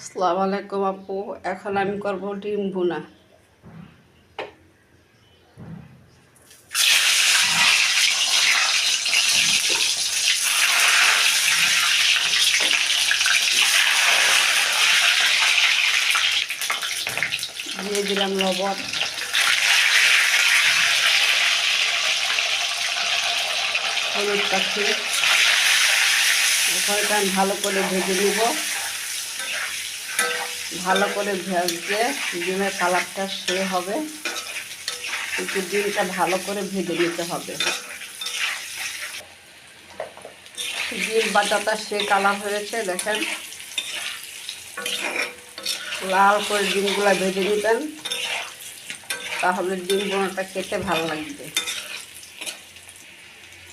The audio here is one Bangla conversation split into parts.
আসসালামু আলাইকুম আপু। এখন আমি করব ডিম ভুনা। দিয়ে দিলাম লবণ, হলুদ পাখি। এখানটা আমি ভালো করে ভেজে নিব। ভালো করে ভেজে ডিমের কালারটা সে হবে, কিন্তু ডিমটা ভালো করে ভেজে নিতে হবে। ডিম বাটাটা সে কালার হয়েছে, দেখেন লাল করে ডিমগুলা ভেজে নিবেন, তাহলে ডিম বোনাটা খেতে ভালো লাগবে।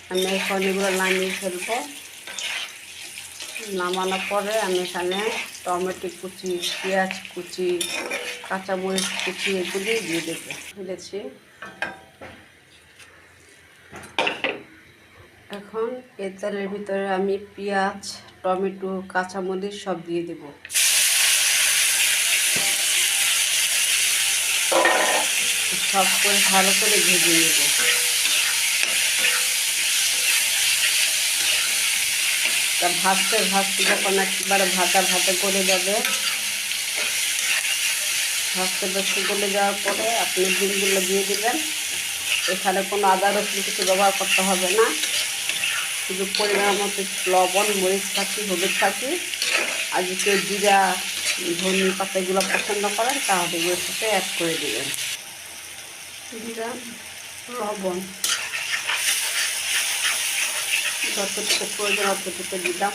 আমি এখন এগুলো নামিয়ে ফেলবো। নামানোর পরে আমি এখানে টমেটো কুচি, পেঁয়াজ কুচি, কাঁচামরিচ কুচি এগুলি দিয়ে দেবো। ফেলেছি। এখন এই তেলের ভিতরে আমি পেঁয়াজ, টমেটো, কাঁচামরিচ সব দিয়ে দেব। সব করে ভালো করে ভেজে নেব। তা ভাজতে ভাজতে যখন একবারে ভাজা ভাজা করে যাবে, ভাজতে বেশি গলে যাওয়ার পরে আপনি ডিমগুলো দিয়ে দেবেন। এখানে কোনো আদা রসুন কিছু ব্যবহার করতে হবে না, শুধু পরিমাণ মতো লবণ, মরিচ থাকি, হলুদ থাকি। আর যদি কেউ জিরা, ধনে পাতা এগুলো পছন্দ করেন তাহলে এগুলোর সাথে অ্যাড করে দেবেন। দিলাম লবণ, যতটুকু প্রয়োজন অতটুকু দিলাম,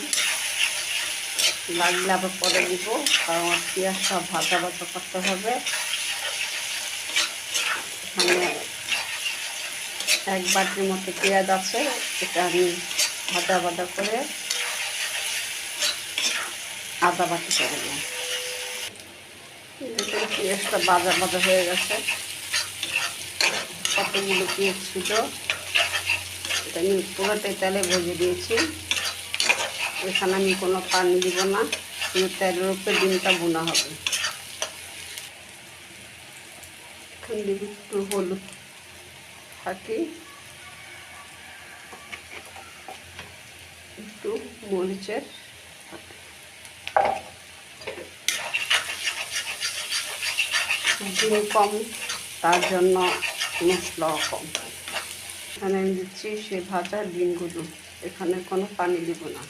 লাগলে আবার পরে দিব, কারণ আমার পেঁয়াজটা ভাজা ভাজা করতে হবে। এখানে এক বাটির মতো পেঁয়াজ আছে, এটা আমি ভাজা ভাজা করে আদা বাটি করে দিলাম। পেঁয়াজটা ভাজা ভাজা হয়ে গেছে। কতগুলো পেঁয়াজ ছিল, এটা আমি পুরোটাই তেলে ভেজে দিয়েছি। এখানে আমি কোনো পানি দিব না, শুধু তেলের উপরে ডিমটা ভুনা হবে। এখানে দিব একটু হলুদ থাকি, একটু মরিচের, ডিম কম তার জন্য মশলাও কম। এখানে আমি দিচ্ছি সে ভাজা ডিমগুলো, এখানে কোনো পানি দিব না।